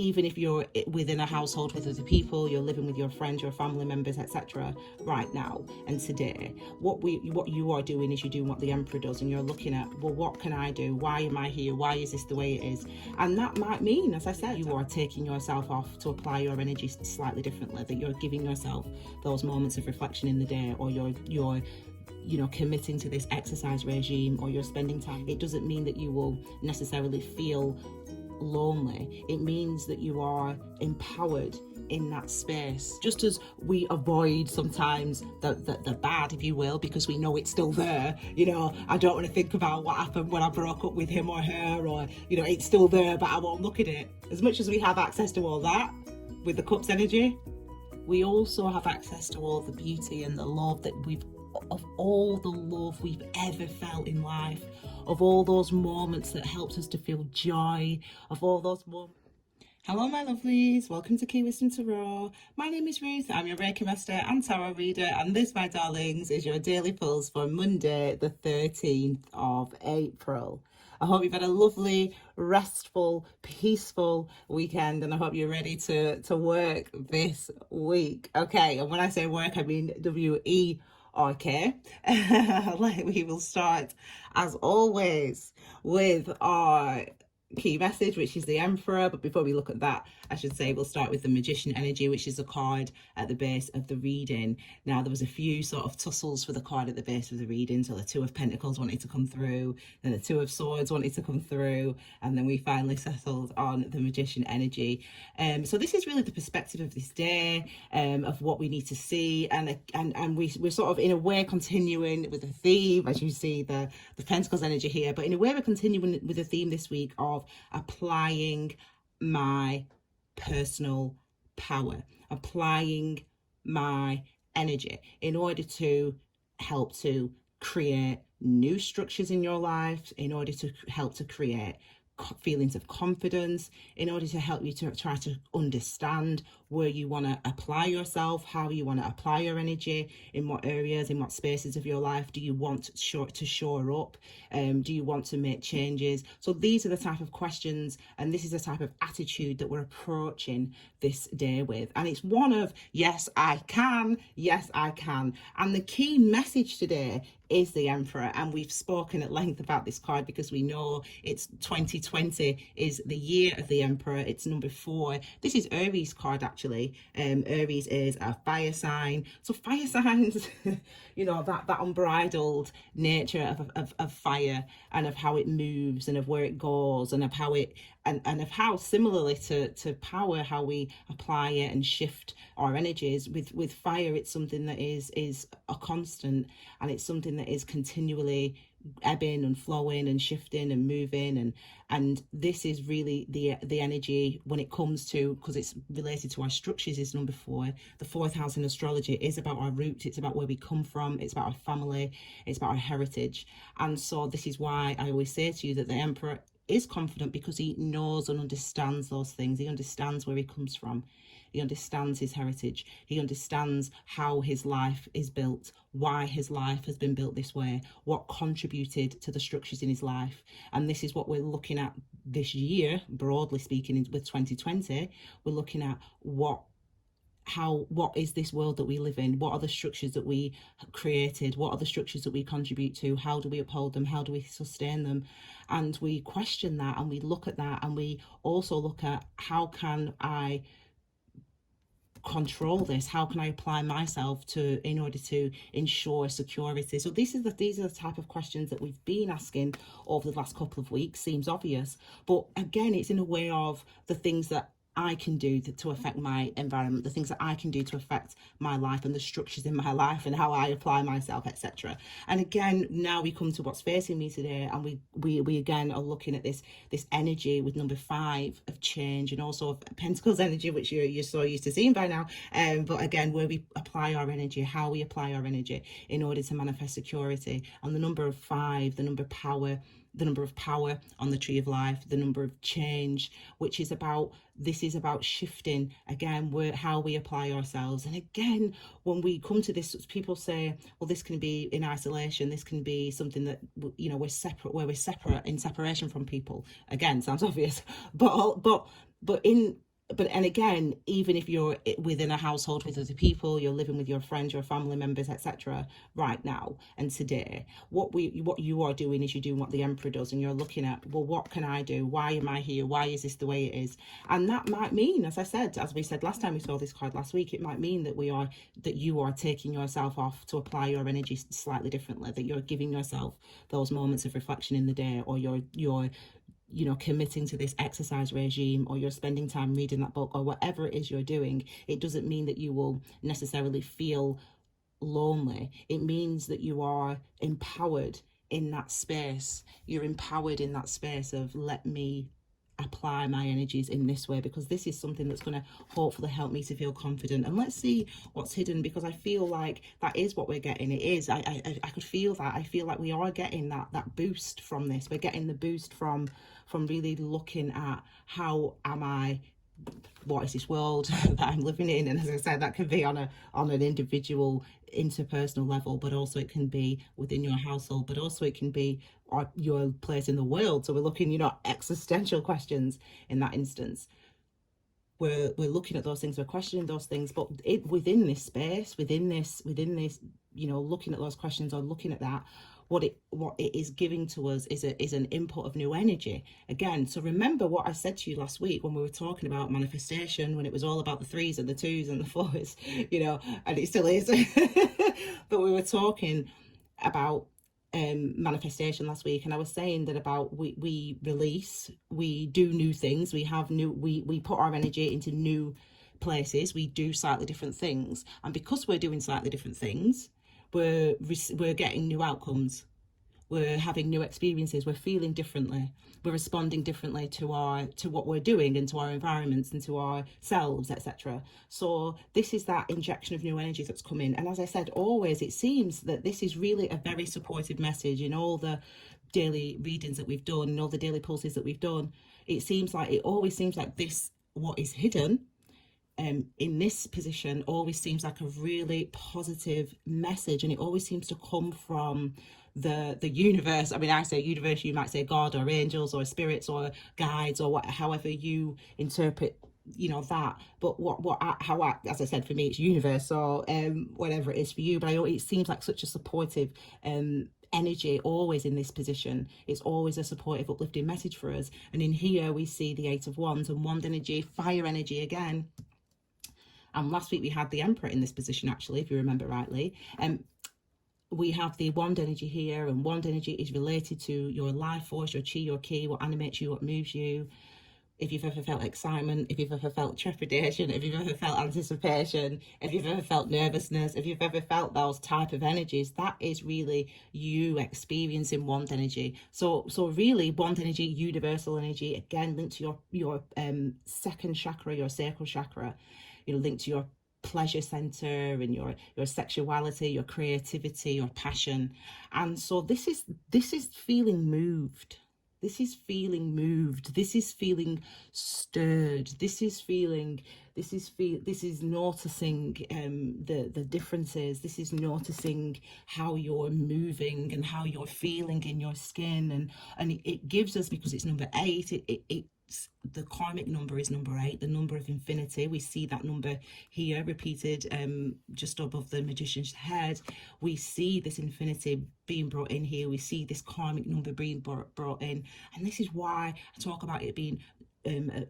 even if you're within a household with other people, you're living with your friends, your family members, etc. right now and today, what you are doing is you're doing what the Emperor does, and you're looking at, well, what can I do? Why am I here? Why is this the way it is? And that might mean, as I said, you are taking yourself off to apply your energy slightly differently, that you're giving yourself those moments of reflection in the day, or you're committing to this exercise regime, or you're spending time. It doesn't mean that you will necessarily feel lonely. It means that you are empowered in that space. Just as we avoid sometimes the bad, if you will, because we know it's still there. I don't want to think about what happened when I broke up with him or her, or it's still there, but I won't look at it. As much as we have access to all that with the Cups energy, we also have access to all the beauty and the love of all the love we've ever felt in life, of all those moments that helped us to feel joy, of all those moments. Hello, my lovelies. Welcome to Key Wisdom Tarot. My name is Ruth. I'm your Reiki Master and Tarot Reader, and this, my darlings, is your daily pulse for Monday, the 13th of April. I hope you've had a lovely, restful, peaceful weekend, and I hope you're ready to work this week. Okay, and when I say work, I mean WERK. We will start, as always, with our key message, which is the Emperor. But before we look at that, I should say we'll start with the Magician energy, which is a card at the base of the reading. Now, there was a few sort of tussles for the card at the base of the reading. So the Two of Pentacles wanted to come through, then the Two of Swords wanted to come through, and then we finally settled on the Magician energy. So this is really the perspective of this day, of what we need to see, and we're sort of in a way continuing with the theme, as you see the Pentacles energy here, but in a way we're continuing with the theme this week of applying my personal power, applying my energy in order to help to create new structures in your life, in order to help to create feelings of confidence, in order to help you to try to understand where you want to apply yourself, how you want to apply your energy, in what areas, in what spaces of your life do you want to shore up, do you want to make changes? So these are the type of questions, and this is the type of attitude that we're approaching this day with. And it's one of, yes, I can, yes, I can. And the key message today is the Emperor, and we've spoken at length about this card because we know it's 2020 is the year of the Emperor. It's number 4. This is Aries card, actually. Aries is a fire sign, so fire signs that unbridled nature of fire, and of how it moves, and of where it goes, and of how it and of how, similarly to power, how we apply it and shift our energies. With fire, it's something that is a constant, and it's something that is continually ebbing and flowing and shifting and moving, and this is really the energy when it comes to, because it's related to our structures, is number 4. The 4th house in astrology is about our roots, it's about where we come from, it's about our family, it's about our heritage. And so this is why I always say to you that the Emperor is confident, because he knows and understands those things. He understands where he comes from, he understands his heritage, he understands how his life is built, why his life has been built this way, what contributed to the structures in his life. And this is what we're looking at this year, broadly speaking, with 2020. We're looking at what is this world that we live in? What are the structures that we created? What are the structures that we contribute to? How do we uphold them? How do we sustain them? And we question that, and we look at that, and we also look at, how can I control this? How can I apply myself in order to ensure security? So these are the type of questions that we've been asking over the last couple of weeks. Seems obvious, but again, it's in a way of the things that I can do to affect my environment, the things that I can do to affect my life and the structures in my life and how I apply myself, etc. And again, now we come to what's facing me today, and we again are looking at this energy with number 5 of change, and also of Pentacles energy, which you're so used to seeing by now. But again, where we apply our energy, how we apply our energy in order to manifest security. And the number of 5, the number of power, the number of power on the tree of life, the number of change, which is about, this is about shifting again how we apply ourselves. And again, when we come to this, people say, well, this can be in isolation, this can be something that we're separate, where we're separate, in separation from people. Again, sounds obvious, but in but and again, even if you're within a household with other people, you're living with your friends, your family members, etc. right now and today, what you are doing is you're doing what the emperor does, and you're looking at, well, what can I do? Why am I here? Why is this the way it is? And that might mean, as I said, as we said last time we saw this card last week, it might mean that you are taking yourself off to apply your energy slightly differently, that you're giving yourself those moments of reflection in the day, or you're committing to this exercise regime, or you're spending time reading that book, or whatever it is you're doing. It doesn't mean that you will necessarily feel lonely. It means that you are empowered in that space. You're empowered in that space of, let me apply my energies in this way, because this is something that's going to hopefully help me to feel confident. And let's see what's hidden, because I feel like that is what we're getting. It is. I could feel that. I feel like we are getting that boost from this. We're getting the boost from really looking at, how am I, what is this world that I'm living in? And as I said, that can be on an individual, interpersonal level, but also it can be within your household, but also it can be your place in the world. So we're looking, existential questions in that instance. We're looking at those things, we're questioning those things, but within this space, within this, looking at those questions, or looking at that, what it is giving to us is an input of new energy again. So remember what I said to you last week when we were talking about manifestation, when it was all about the 3s and the 2s and the 4s, and it still is. But we were talking about manifestation last week, and I was saying that about we release, we do new things, we put our energy into new places, we do slightly different things, and because we're doing slightly different things, we're getting new outcomes, we're having new experiences, we're feeling differently, we're responding differently to what we're doing, and to our environments, and to ourselves, etc. So this is that injection of new energy that's come in. And as I said, always it seems that this is really a very supportive message in all the daily readings that we've done, and all the daily pulses that we've done. It always seems like this, what is hidden in this position, always seems like a really positive message, and it always seems to come from the universe. I mean, I say universe, you might say God, or angels, or spirits, or guides, or however you interpret that. But as I said, for me it's universe, or whatever it is for you. But it seems like such a supportive energy always in this position. It's always a supportive, uplifting message for us. And in here we see the 8 of Wands and wand energy, fire energy again. And last week we had the Emperor in this position, actually, if you remember rightly. We have the wand energy here, and wand energy is related to your life force, your chi, your ki, what animates you, what moves you. If you've ever felt excitement, if you've ever felt trepidation, if you've ever felt anticipation, if you've ever felt nervousness, if you've ever felt those type of energies, that is really you experiencing wand energy. So really, wand energy, universal energy, again linked to your second chakra, your sacral chakra, linked to your pleasure center, and your sexuality, your creativity, your passion. And so this is feeling moved. This is feeling moved. This is feeling stirred. This is noticing the differences. This is noticing how you're moving and how you're feeling in your skin. And it gives us, because it's number 8, the karmic number is number 8, the number of infinity. We see that number here repeated just above the magician's head. We see this infinity being brought in here. We see this karmic number being brought in, and this is why I talk about it being an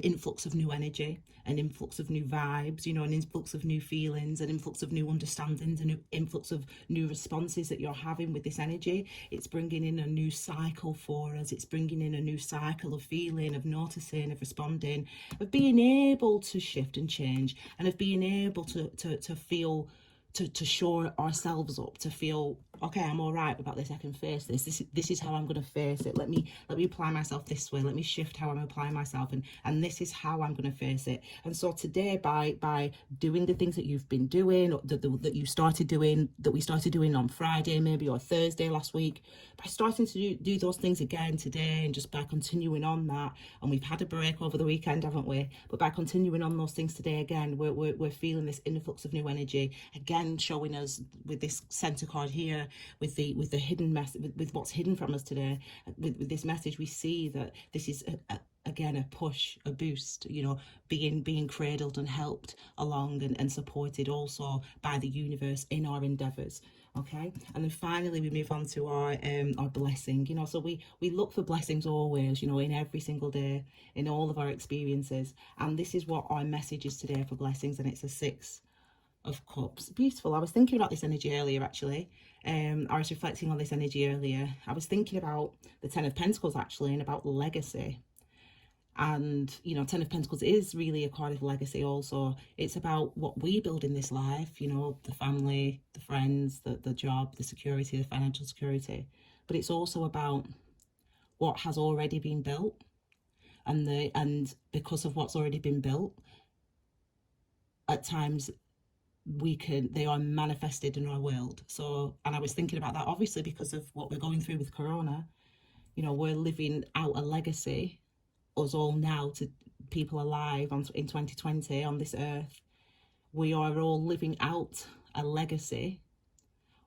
influx of new energy, an influx of new vibes, an influx of new feelings, an influx of new understandings, an influx of new responses that you're having with this energy. It's bringing in a new cycle for us. It's bringing in a new cycle of feeling, of noticing, of responding, of being able to shift and change, and of being able to feel, to shore ourselves up, to feel, okay, I'm all right about this, I can face this. This is how I'm going to face it. Let me apply myself this way. Let me shift how I'm applying myself, and this is how I'm going to face it. And so today, by doing the things that you've been doing, or that you started doing, that we started doing on Friday maybe, or Thursday last week, by starting to do those things again today, and just by continuing on that, and we've had a break over the weekend, haven't we? But by continuing on those things today again, we're feeling this influx of new energy again, showing us with this center card here, with the hidden message, with what's hidden from us today, with this message. We see that this is again, a push, a boost, you know, being cradled and helped along and supported also by the universe in our endeavors. Okay, and then finally we move on to our blessing. You know, so we look for blessings always, you know, in every single day, in all of our experiences. And this is what our message is today for blessings, and it's a 6 of Cups. Beautiful. I was thinking about this energy earlier, actually. I was reflecting on this energy earlier. I was thinking about the 10 of Pentacles, actually, and about legacy. And, you know, 10 of Pentacles is really a card of legacy also. It's about what we build in this life, you know, the family, the friends, the job, the security, the financial security. But it's also about what has already been built. And because of what's already been built, at times they are manifested in our world. So, and I was thinking about that obviously because of what we're going through with Corona. You know, we're living out a legacy, us all now, to people alive in 2020 on this earth. We are all living out a legacy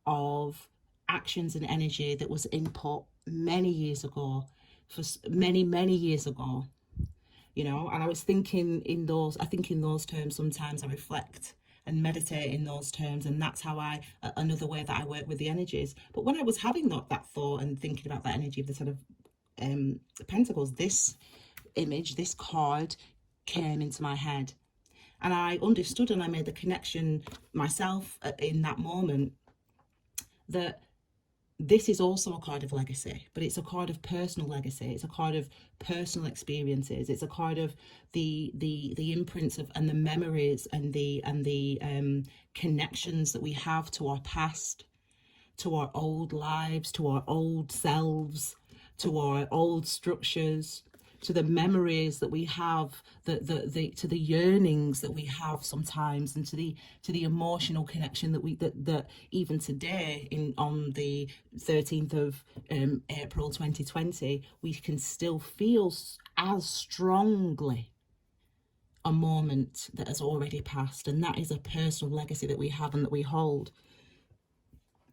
of actions and energy that was input many years ago, for many years ago, you know. And I was thinking in those terms. Sometimes I reflect and meditate in those terms, and that's how another way that I work with the energies. But when I was having that thought and thinking about that energy of the 10 of Pentacles, this image, this card came into my head, and I understood and I made the connection myself in that moment that this is also a card of legacy, but it's a card of personal legacy. It's a card of personal experiences. It's a card of the imprints of and the memories and the connections that we have to our past, to our old lives, to our old selves, to our old structures, to the memories that we have, to the yearnings that we have sometimes, and to the emotional connection that even today on the 13th of April 2020, we can still feel as strongly a moment that has already passed. And that is a personal legacy that we have and that we hold.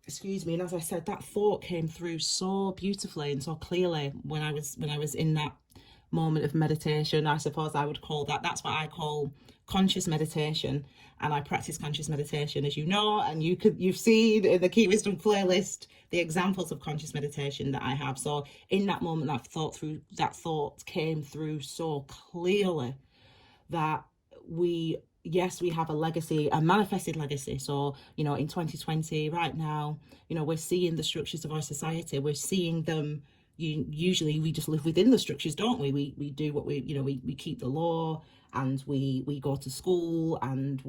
Excuse me. And as I said, that thought came through so beautifully and so clearly when I was in that moment of meditation. I suppose I would call that's what I call conscious meditation. And I practice conscious meditation, as you know, and you've seen in the Key Wisdom playlist the examples of conscious meditation that I have. So in that moment, that thought came through so clearly that we have a legacy, a manifested legacy. So, you know, in 2020 right now, you know, we're seeing the structures of our society, we're seeing them. Usually we just live within the structures, don't we? We do what we keep the law, and we go to school, and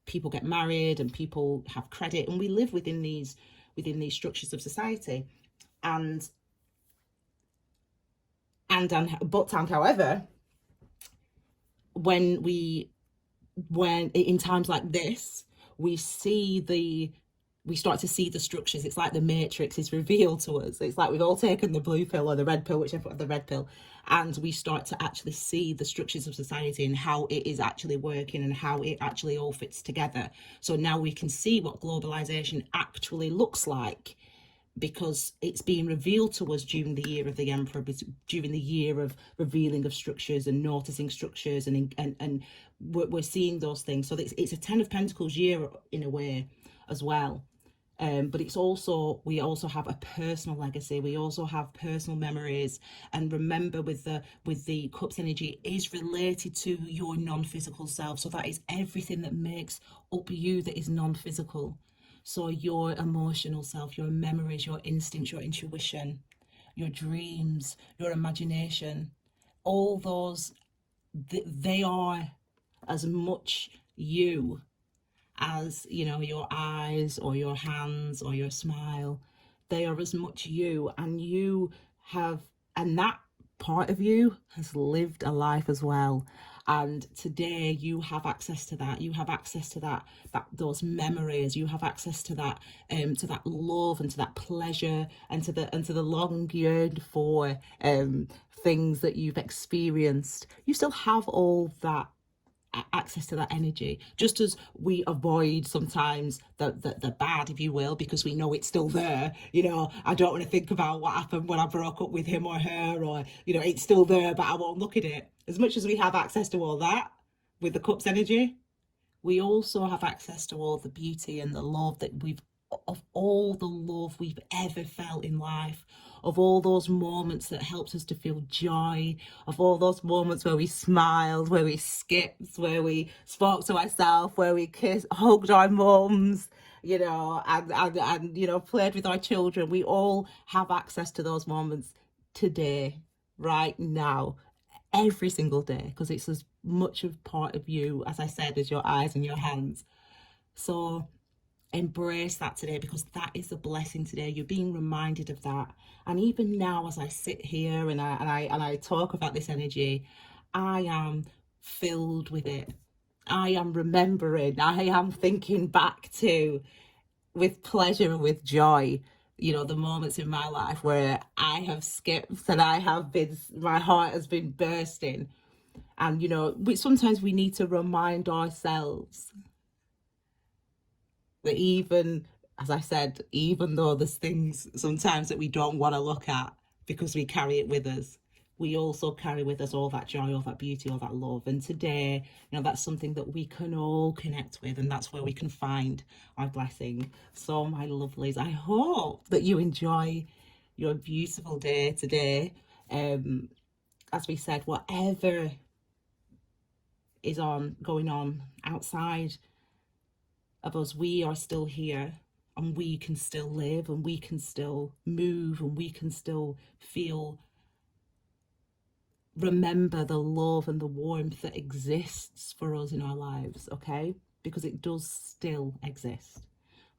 people get married, and people have credit, and we live within these structures of society. And however, when in times like this, we start to see the structures. It's like the matrix is revealed to us. It's like we've all taken the blue pill or the red pill, whichever, the red pill, and we start to actually see the structures of society and how it is actually working and how it actually all fits together. So now we can see what globalization actually looks like, because it's being revealed to us during the year of the Emperor, during the year of revealing of structures and noticing structures, and we're seeing those things. So it's a 10 of Pentacles year in a way as well. But we also have a personal legacy. We also have personal memories. And remember, with the Cups energy, is related to your non-physical self. So that is everything that makes up you that is non-physical. So your emotional self, your memories, your instincts, your intuition, your dreams, your imagination, all those, they are as much you as, you know, your eyes or your hands or your smile. They are as much you, and that part of you has lived a life as well. And today you have access to that. You have access to those memories. You have access to that love and to that pleasure and to the long yearned for things that you've experienced. You still have all that access to that energy, just as we avoid sometimes the bad, if you will, because we know it's still there. You know, I don't want to think about what happened when I broke up with him or her, or, you know, it's still there, but I won't look at it. As much as we have access to all that with the cups energy, we also have access to all the beauty and the love that we've, of all the love we've ever felt in life, of all those moments that helped us to feel joy, of all those moments where we smiled, where we skipped, where we spoke to ourselves, where we kissed, hugged our mums, you know, and you know, played with our children. We all have access to those moments today, right now, every single day, because it's as much of part of you, as I said, as your eyes and your hands. So embrace that today, because that is a blessing today. You're being reminded of that. And even now, as I sit here and I talk about this energy, I am filled with it. I am remembering, I am thinking back to, with pleasure and with joy, you know, the moments in my life where I have skipped and I have been, my heart has been bursting. And, you know, sometimes we need to remind ourselves that, even, as I said, even though there's things sometimes that we don't want to look at because we carry it with us, we also carry with us all that joy, all that beauty, all that love. And today, you know, that's something that we can all connect with, and that's where we can find our blessing. So, my lovelies, I hope that you enjoy your beautiful day today. As we said, whatever is going on outside of us, we are still here, and we can still live, and we can still move, and we can still feel, remember the love and the warmth that exists for us in our lives, okay? Because it does still exist.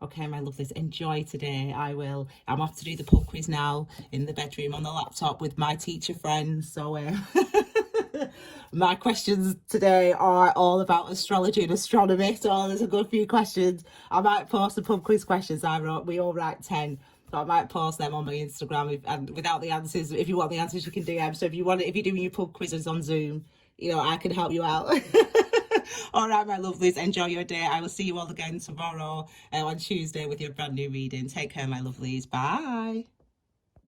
Okay, my lovelies, enjoy today. I'm off to do the pub quiz now in the bedroom on the laptop with my teacher friends. So my questions today are all about astrology and astronomy. So there's a good few questions. I might post the pub quiz questions I wrote. We all write 10. So I might post them on my Instagram, and without the answers, if you want the answers, you can DM. So if you're doing your pub quizzes on Zoom, you know, I can help you out. All right, my lovelies, enjoy your day. I will see you all again tomorrow on Tuesday with your brand new reading. Take care, my lovelies. Bye.